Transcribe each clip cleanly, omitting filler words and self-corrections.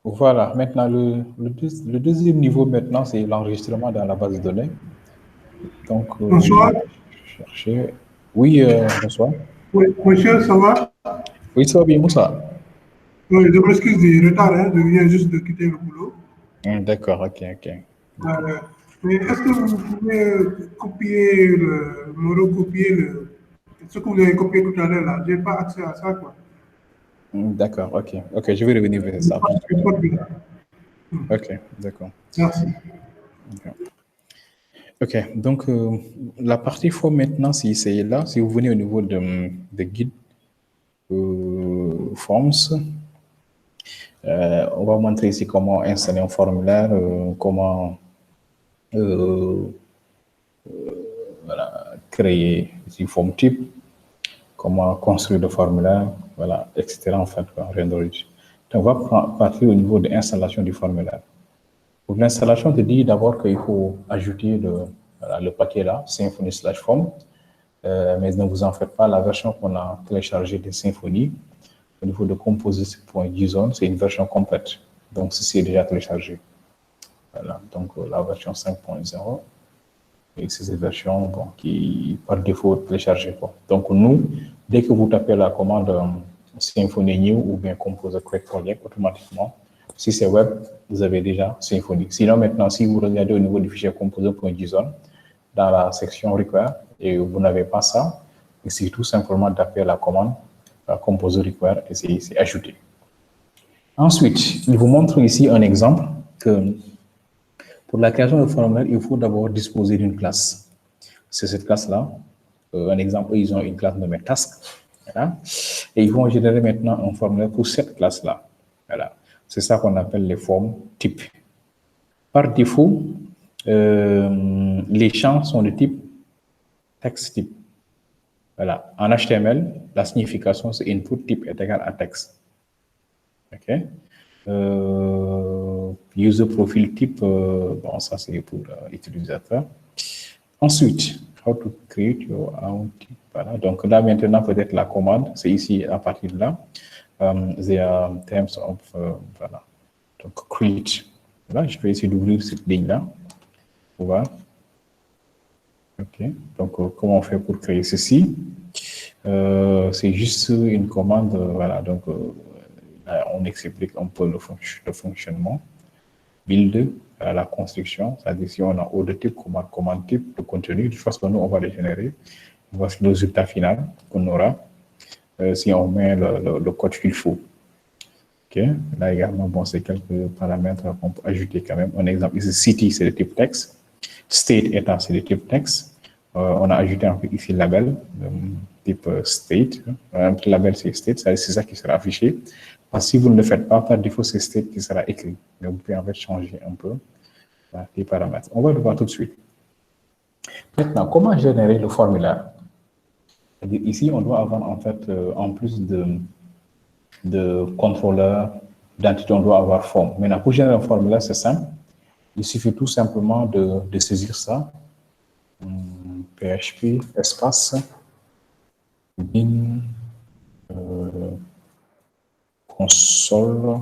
Voilà, maintenant le deuxième niveau maintenant, c'est l'enregistrement dans la base de données. Donc, Bonsoir. chercher. Oui, bonsoir. Oui, monsieur, ça va? Oui, ça va bien, Moussa. Oui, je m'excuse du retard, hein, je viens juste de quitter le boulot. D'accord, ok, ok. Euh, mais est-ce que vous pouvez copier me recopier ce que vous avez copié tout à l'heure là? Je n'ai pas accès à ça, quoi. D'accord, ok. Ok, je vais revenir vers ça tout de suite. C'est pas bizarre. Ok, d'accord. Merci. Ok, donc la partie forme maintenant, si c'est là, si vous venez au niveau de guide Forms, on va montrer ici comment installer un formulaire, comment euh, créer une forme type, comment construire le formulaire, voilà, etc. En fait, quoi, rien de riche. Donc, on va partir au niveau de l'installation du formulaire. Pour l'installation, je dis d'abord qu'il faut ajouter voilà, le paquet là, Symfony/form. Mais ne vous en faites pas, la version qu'on a téléchargée de Symfony, au niveau de composite.json, c'est une version complète. Donc, ceci est déjà téléchargé. Voilà, donc la version 5.0. Et c'est cette version bon, qui, par défaut, est téléchargée. Donc, nous, dès que vous tapez la commande Symfony New ou bien Composer Create Project, automatiquement, si c'est web, vous avez déjà Symfony. Sinon, maintenant, si vous regardez au niveau du fichier composer.json, dans la section Require, et vous n'avez pas ça, c'est tout simplement taper la commande Composer Require et c'est ajouté. Ensuite, il vous montre ici un exemple que pour la création de formulaire, il faut d'abord disposer d'une classe. C'est cette classe-là. Un exemple, ils ont une classe nommée Task. Voilà. Et ils vont générer maintenant un formulaire pour cette classe-là. Voilà. C'est ça qu'on appelle les formes types. Par défaut, les champs sont de type text type. Voilà. En HTML, la signification, c'est input type est égal à texte. OK? User profile type, bon, ça c'est pour l'utilisateur. Ensuite, how to create your own type. Voilà. Donc là, maintenant, peut-être la commande, c'est ici à partir de là. The terms of, voilà. Donc, create. Voilà, je vais essayer d'ouvrir cette ligne-là. On va. OK. Donc, comment on fait pour créer ceci? C'est juste une commande, voilà. Donc, on explique un peu le fonctionnement. Build, la construction, c'est-à-dire si on a autre type, commande type, de contenu, de toute façon, nous, on va les générer. Voici le résultat final qu'on aura si on met le code qu'il faut. OK. Là également, bon, c'est quelques paramètres qu'on peut ajouter quand même. Un exemple ici, city, c'est le type texte. State, état, c'est le type texte. On a ajouté un peu ici label, type state. Un petit label, c'est state, c'est ça qui sera affiché. Parce que si vous ne le faites pas, par défaut, c'est state qui sera écrit. Mais vous pouvez en fait changer un peu les paramètres. On va le voir tout de suite. Maintenant, comment générer le formulaire? Ici, on doit avoir en fait, en plus de contrôleur, d'entité, on doit avoir forme. Maintenant, pour générer un formulaire, c'est simple. Il suffit tout simplement de saisir ça. PHP, espace, bin, console,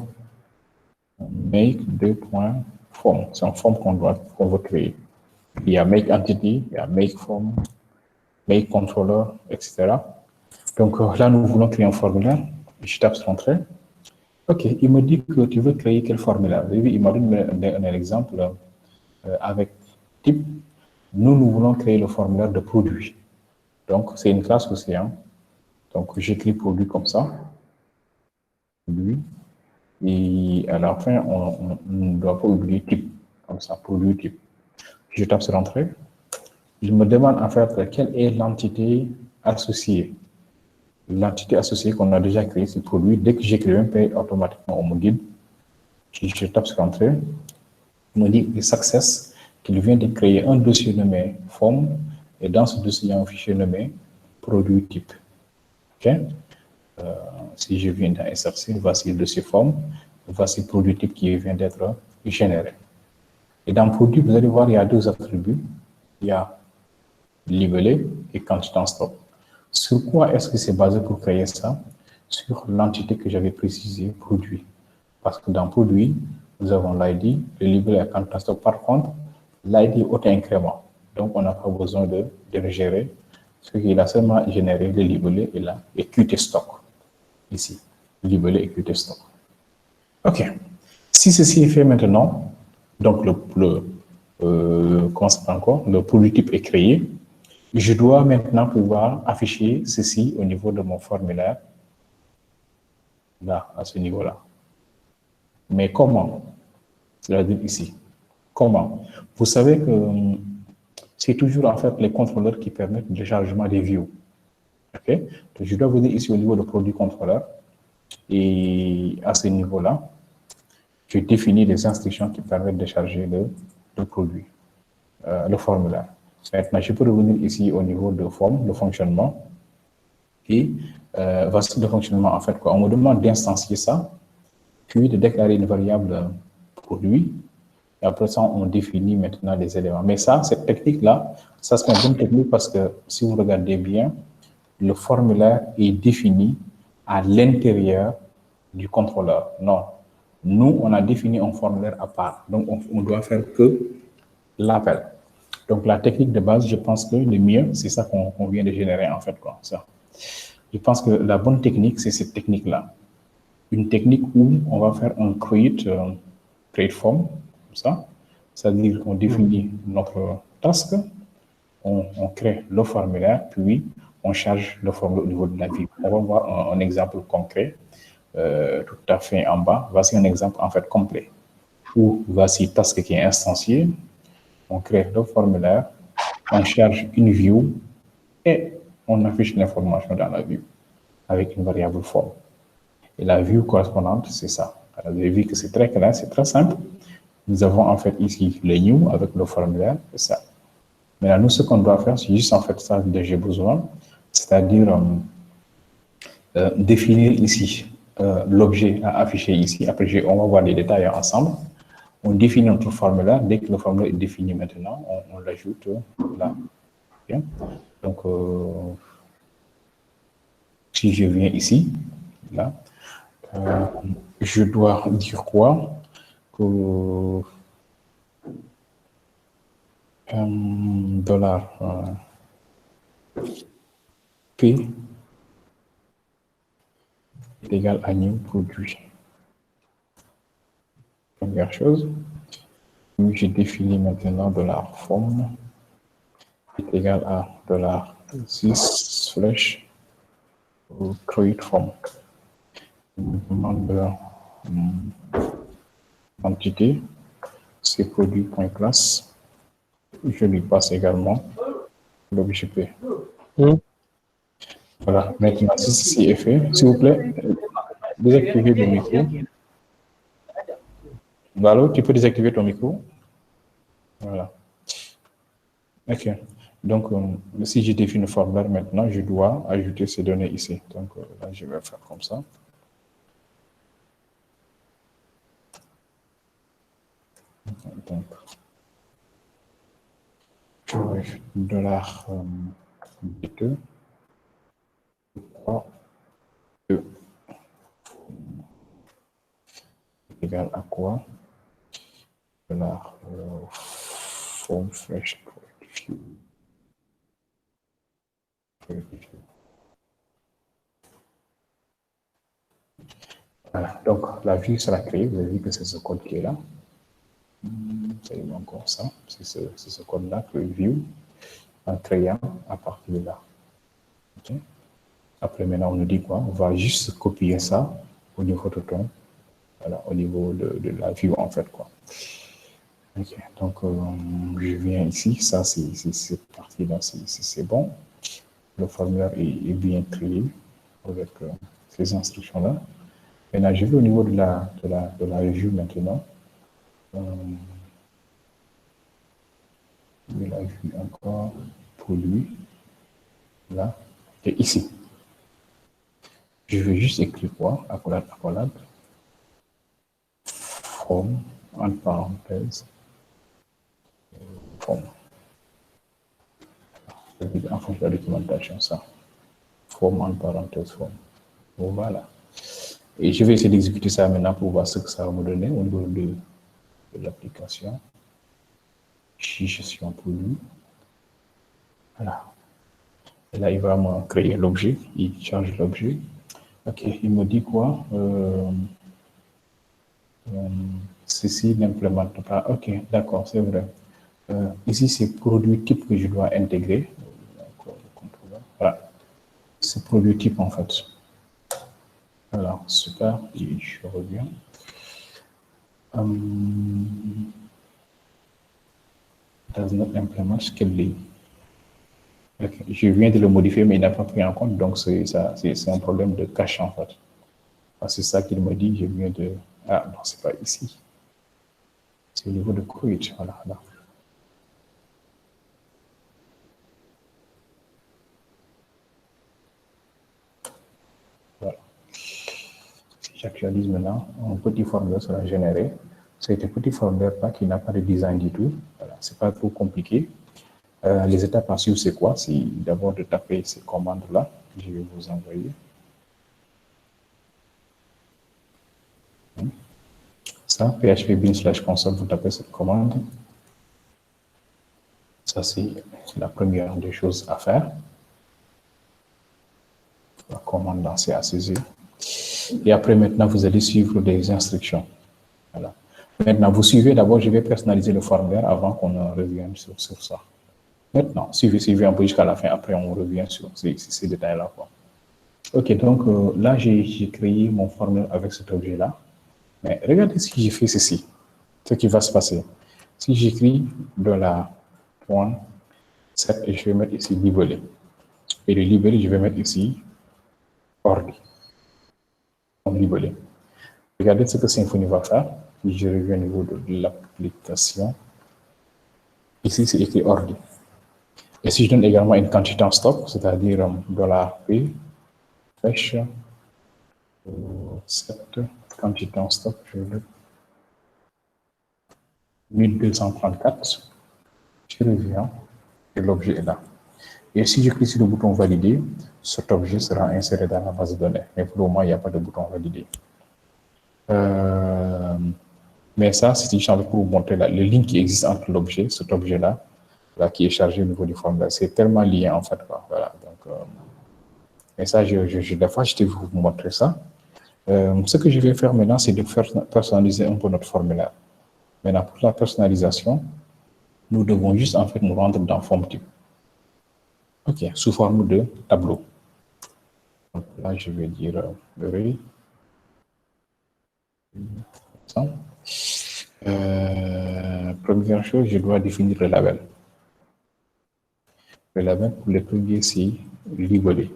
make 2.form. C'est un form qu'on veut créer. Il y a make entity, il y a make form, make controller, etc. Donc là, nous voulons créer un formulaire. Je tape sur entrée. OK, il me dit que tu veux créer quel formulaire? Il m'a donné un exemple avec type. Nous voulons créer le formulaire de produit. Donc, c'est une classe aussi. Hein. Donc, j'écris produit comme ça. Produit. Et à la fin, on ne doit pas oublier type. Comme ça, produit type. Je tape sur entrée. Il me demande en fait quelle est l'entité associée. L'entité associée qu'on a déjà créée, c'est produit. Dès que j'écris un peu, automatiquement, on me guide. Je tape sur entrée. Il me dit success qu'il vient de créer un dossier nommé form. Et dans ce dossier, il y a un fichier nommé produit type. OK? Si je viens dans SRC, voici le dossier forme, voici le produit type qui vient d'être généré. Et dans produit, vous allez voir, il y a deux attributs. Il y a libellé et quantité en stock. Sur quoi est-ce que c'est basé pour créer ça? Sur l'entité que j'avais précisée, produit. Parce que dans produit, nous avons l'ID, le livret est en stock. Par contre, l'ID est auto-incrément. Donc, on n'a pas besoin de le gérer. Ce qu'il a seulement généré le livret et là, et Qt stock. Ici, livret et Qt stock. OK. Si ceci est fait maintenant, donc comment ça s'appelle encore? Le produit type est créé. Je dois maintenant pouvoir afficher ceci au niveau de mon formulaire. Là, à ce niveau-là. Mais comment? C'est-à-dire ici. Comment? Vous savez que c'est toujours en fait les contrôleurs qui permettent le chargement des views. OK? Donc, je dois venir ici au niveau de produit contrôleur. Et à ce niveau-là, je définis les instructions qui permettent de charger le produit, le formulaire. Maintenant, je peux revenir ici au niveau de forme, de fonctionnement. Et voici le fonctionnement en fait. Quoi. On me demande d'instancier ça, puis de déclarer une variable produit. Et après ça, on définit maintenant les éléments. Mais ça, cette technique-là, ça c'est une bonne technique parce que si vous regardez bien, le formulaire est défini à l'intérieur du contrôleur. Non. Nous, on a défini un formulaire à part. Donc, on doit faire que l'appel. Donc, la technique de base, je pense que le mieux, c'est ça qu'on vient de générer en fait. Quoi, ça. Je pense que la bonne technique, c'est cette technique-là. Une technique où on va faire un create form, comme ça. C'est-à-dire qu'on définit notre task, on crée le formulaire, puis on charge le formulaire au niveau de la vue. On va voir un exemple concret tout à fait en bas. Voici un exemple en fait complet. Où voici task qui est instancié, on crée le formulaire, on charge une view et on affiche l'information dans la view avec une variable forme. Et la view correspondante, c'est ça. Alors, vous avez vu que c'est très clair, c'est très simple. Nous avons en fait ici le new avec le formulaire, c'est ça. Maintenant, nous, ce qu'on doit faire, c'est juste en fait ça dont j'ai besoin, c'est-à-dire définir ici l'objet à afficher ici. Après, on va voir les détails ensemble. On définit notre formulaire. Dès que le formulaire est défini maintenant, on l'ajoute là. Bien. Donc, si je viens ici, là, je dois dire quoi? Que dollar P est égal à new produit. Première chose, je définis maintenant dollar form est égal à dollar 6 slash create form. Demande entité, c'est produit.classe. Je lui passe également l'objet P. Voilà, maintenant, si ceci est fait, s'il vous plaît, désactivez le micro. Allô, tu peux désactiver ton micro? Voilà. OK. Donc, si je définis une formulaire maintenant, je dois ajouter ces données ici. Donc, là, je vais faire comme ça. Donc, je vais ajouter dollar B2, 3, 2, égal à quoi? Dollar form fresh view. Voilà, donc la vue sera créée. Vous avez vu que c'est ce code qui est là. C'est encore ça. C'est ce code-là que view en créant à partir de là. Okay. Après, maintenant, on nous dit quoi? On va juste copier ça au niveau de ton, voilà, au niveau de la view en fait, quoi. Ok, donc je viens ici, ça c'est cette partie-là, c'est bon. Le formulaire est bien créé avec ces instructions-là. Maintenant, je vais au niveau de la view maintenant. De la vue encore pour lui, là, et ici. Je vais juste écrire quoi? Accolade, from, en parenthèse, from. En fonction de la documentation, ça. From, en parenthèse, from. Voilà. Et je vais essayer d'exécuter ça maintenant pour voir ce que ça va me donner au niveau de l'application. Gestion produit. Voilà. Et là, il va me créer l'objet. Il charge l'objet. OK, il me dit quoi? Ceci n'implémente pas. OK, d'accord, c'est vrai. Ici, c'est produit type que je dois intégrer. Voilà. C'est produit type en fait. Voilà, super. Et je reviens. Does not implement schedule. Okay. Je viens de le modifier, mais il n'a pas pris en compte, donc c'est un problème de cache en fait. C'est ça qu'il me dit, je viens de... Ah non, c'est pas ici. C'est au niveau de create, voilà. Là. Voilà. Si j'actualise maintenant, un petit formulaire sera généré. C'est un petit formulaire-là qui n'a pas de design du tout. Voilà, c'est pas trop compliqué. Les étapes à suivre, c'est quoi? C'est d'abord de taper ces commandes-là. Je vais vous envoyer. Ça, php bin/console, vous tapez cette commande. Ça, c'est la première des choses à faire. La commande dans CACG. Et après, maintenant, vous allez suivre des instructions. Voilà. Maintenant, vous suivez d'abord, je vais personnaliser le formulaire avant qu'on revienne sur ça. Maintenant, suivez un peu jusqu'à la fin. Après, on revient sur ces détails-là. OK, donc là, j'ai créé mon formulaire avec cet objet-là. Mais regardez si j'ai fait ceci. Ce qui va se passer. Si j'écris $.7 et je vais mettre ici libellé. Et le libellé, je vais mettre ici ordi. Libellé. Regardez ce que Symfony va faire. Je reviens au niveau de l'application. Ici, c'est écrit ordi. Et si je donne également une quantité en stock, c'est-à-dire $P, fetch, 7, quantité en stock, je veux 1234, je reviens et l'objet est là. Et si je clique sur le bouton valider, cet objet sera inséré dans la base de données. Mais pour le moment, il n'y a pas de bouton valider. Mais ça, c'est juste pour vous montrer le lien qui existe entre l'objet, cet objet-là, là, qui est chargé au niveau du formulaire. C'est tellement lié en fait. Voilà. Donc, et ça, des fois, je vais vous montrer ça. Ce que je vais faire maintenant, c'est de faire personnaliser un peu notre formulaire. Maintenant, pour la personnalisation, nous devons juste en fait nous rendre dans forme type. OK, sous forme de tableau. Donc là, je vais dire array. Première chose, je dois définir le label. Le label pour le premier, c'est libellé.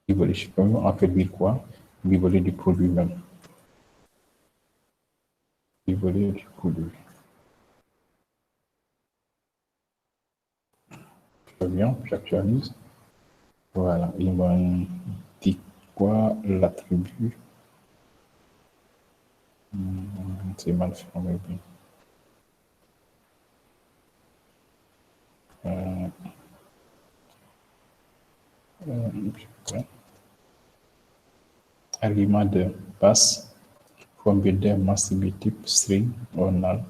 Libellé, je peux en fait dire quoi? Libellé du produit même. Libellé du produit. Je reviens, j'actualise. Voilà, il m'a dit quoi l'attribut? C'est mal formé. Argument de pass from builder must be type string or null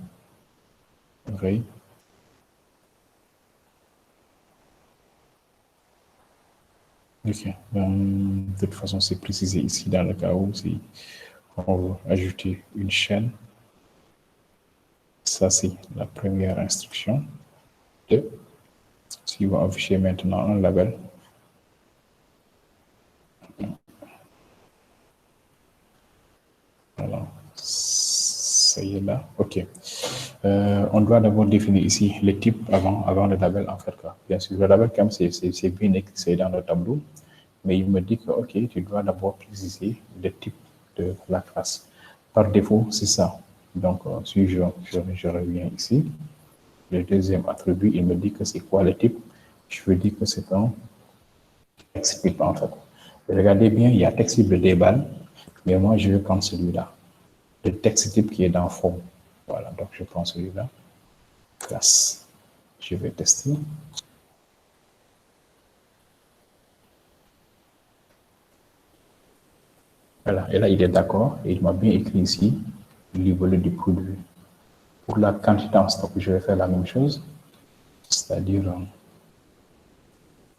array. Ok. De toute façon, c'est précisé ici dans le cas où si on veut ajouter une chaîne. Ça, c'est la première instruction. Si on va afficher maintenant un label. Voilà. Ça y est là. OK. On doit d'abord définir ici le type avant le label en fait. Bien sûr, le label, comme c'est bien écrit dans le tableau, mais il me dit que, OK, tu dois d'abord préciser le type de la classe. Par défaut, c'est ça. Donc, si je reviens ici, le deuxième attribut, il me dit que c'est quoi le type. Je veux dire que c'est un text type en fait. Regardez bien, il y a text type de déballe, mais moi, je veux prendre celui-là. Le texte type qui est dans forme. Voilà, donc je prends celui-là. Classe. Je vais tester. Voilà, et là, il est d'accord, et il m'a bien écrit ici, le livret du produit. Pour la quantité en stock, je vais faire la même chose, c'est-à-dire,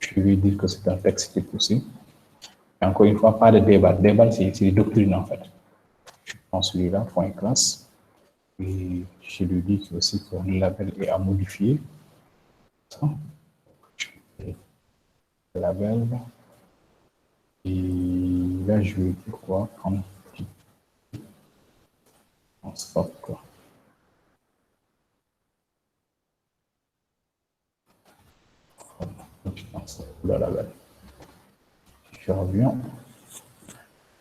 je vais dire que c'est un texte type aussi. Et encore une fois, pas de débat. Débat, c'est des doctrines, en fait. Je prends celui-là, point classe, et je lui dis aussi que le label est à modifier. Ça. Le label. Et là, je vais dire quoi en stock, quoi. Le label. Je reviens.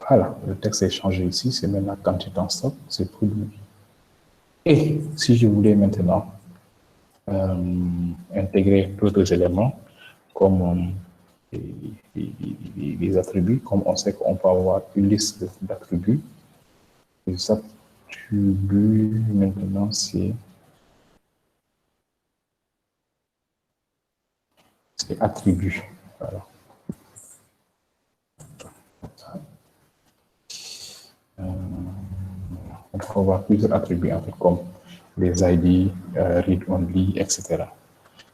Voilà, le texte est changé ici, c'est maintenant quantité en stock, c'est produit. Et si je voulais maintenant intégrer d'autres éléments, comme les attributs, comme on sait qu'on peut avoir une liste d'attributs, les attributs maintenant c'est attributs. Voilà. On peut avoir plusieurs attributs en fait, comme les ID, read-only, etc.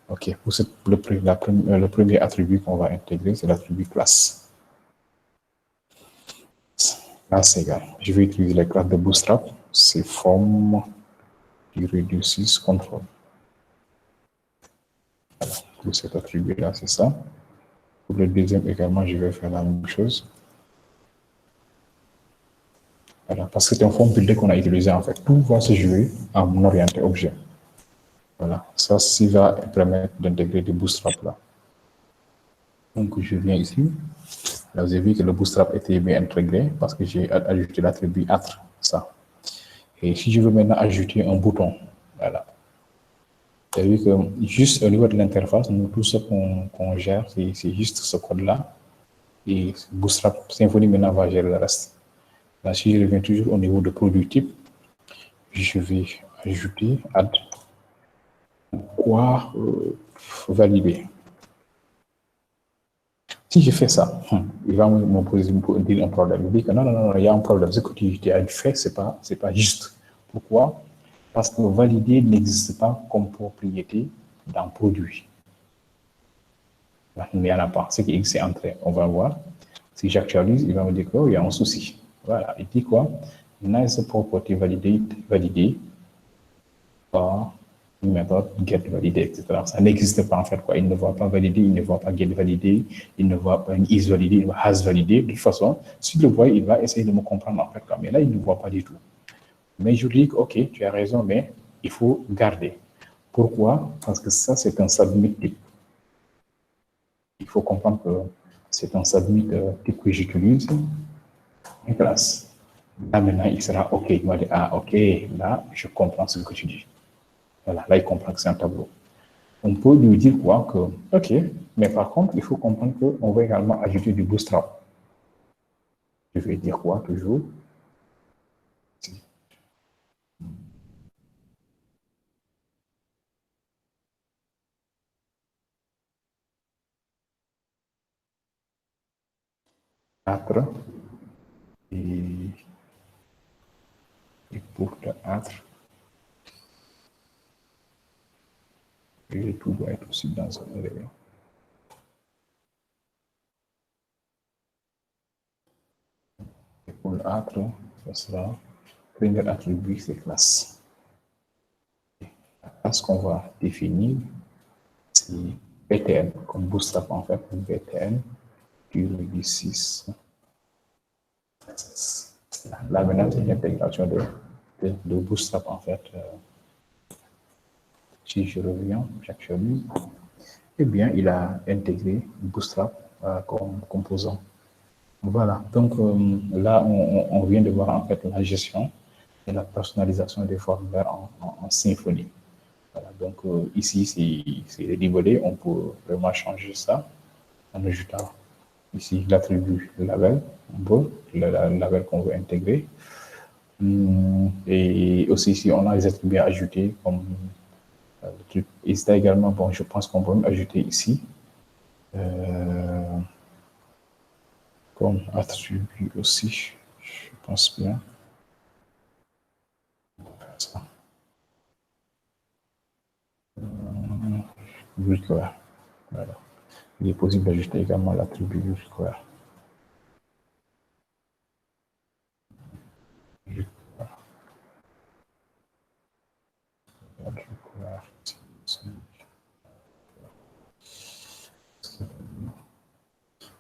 Ok, pour le premier attribut qu'on va intégrer, c'est l'attribut classe. Classe égale. Je vais utiliser les classes de Bootstrap, c'est form du reduces control. Voilà, pour cet attribut-là, c'est ça. Pour le deuxième également, je vais faire la même chose. Voilà, parce que c'est un form builder qu'on a utilisé en fait. Tout va se jouer en orienté objet. Voilà, ça va permettre d'intégrer des bootstraps là. Donc je viens ici. Là, vous avez vu que le bootstrap était bien intégré parce que j'ai ajouté l'attribut attre, ça. Et si je veux maintenant ajouter un bouton, voilà. Vous avez vu que juste au niveau de l'interface, nous, tout ce qu'on gère, c'est juste ce code-là. Et Bootstrap Symfony maintenant va gérer le reste. Là, si je reviens toujours au niveau de produit type, je vais ajouter add quoi valider. Si je fais ça, il va me poser un problème. Il dit que non, il y a un problème. Ce que tu as fait, c'est pas juste. Pourquoi? Parce que valider n'existe pas comme propriété dans produit. Là, il n'y en a pas. Ce qui existe, c'est entré. On va voir. Si j'actualise, il va me dire qu'il y a un souci. Voilà. Il dit quoi? Nice property validé par une méthode get validé, etc. Ça n'existe pas en fait. Quoi. Il ne voit pas validé, il ne voit pas get validé, il ne voit pas is validé, il voit has validé. De toute façon, s'il le voit, il va essayer de me comprendre en fait. Quoi. Mais là, il ne voit pas du tout. Mais je lui dis, OK, tu as raison, mais il faut garder. Pourquoi? Parce que ça, c'est un submit type. Il faut comprendre que c'est un submit type que j'utilise, une classe. Là, maintenant, il sera OK. Il va dire, ah, OK, là, je comprends ce que tu dis. Voilà, là, il comprend que c'est un tableau. On peut lui dire quoi? Que, OK, mais par contre, il faut comprendre qu'on va également ajouter du bootstrap. Je vais dire quoi, toujours? Âtre. Et pour le âtre, et tout doit être aussi dans un rayon. Et pour l'âtre, ce sera premier attribut, c'est classe. La classe qu'on va définir, c'est BTN, comme Bootstrap en fait, BTN, du 6. Là maintenant, c'est une intégration de Bootstrap en fait. Si je reviens, j'actualise, eh bien, il a intégré Bootstrap comme composant. Voilà, donc là, on vient de voir en fait la gestion et la personnalisation des formulaires en Symfony. Voilà, donc ici, c'est les volets, on peut vraiment changer ça en ajoutant ici l'attribut label, le label qu'on veut intégrer. Et aussi, ici, on a les attributs à ajouter comme le truc. Et c'est également, bon, je pense qu'on peut ajouter ici comme attribut aussi. Je pense bien. Ça. Require. Voilà. Il est possible d'ajouter également l'attribut require.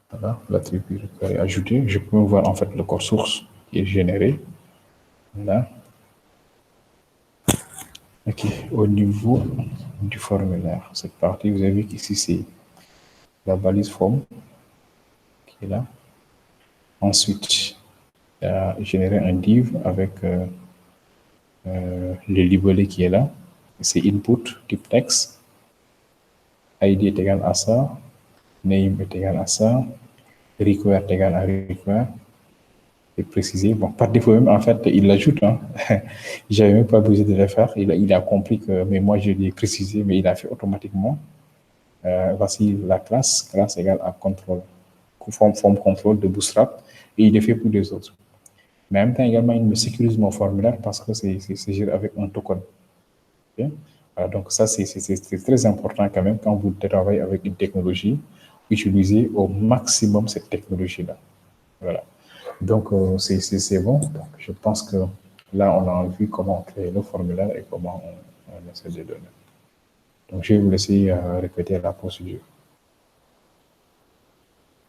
Voilà, l'attribut require est ajouté. Je peux voir en fait le code source qui est généré. Là. Ok, au niveau du formulaire, cette partie, vous avez vu qu'ici c'est la balise form qui est là. Ensuite, il a généré un div avec le libellé qui est là. C'est input type texte. ID est égal à ça. Name est égal à ça. Require est égal à require. Et précisé. Bon, par défaut même, en fait, il l'ajoute. Hein. J'avais même pas besoin de le faire. Il a compris que, mais moi, je l'ai précisé, mais il a fait automatiquement. Voici la classe égale à contrôle. Forme contrôle de Bootstrap. Et il est fait pour les autres. Mais en même temps, également, il me sécurise mon formulaire parce que c'est géré avec un token. Okay? Voilà, donc ça, c'est très important quand même quand vous travaillez avec une technologie, utilisez au maximum cette technologie-là. Voilà. Donc, c'est bon. Donc, je pense que là, on a vu comment créer le formulaire et comment on essaie de donner. Donc, je vais vous laisser répéter la procédure.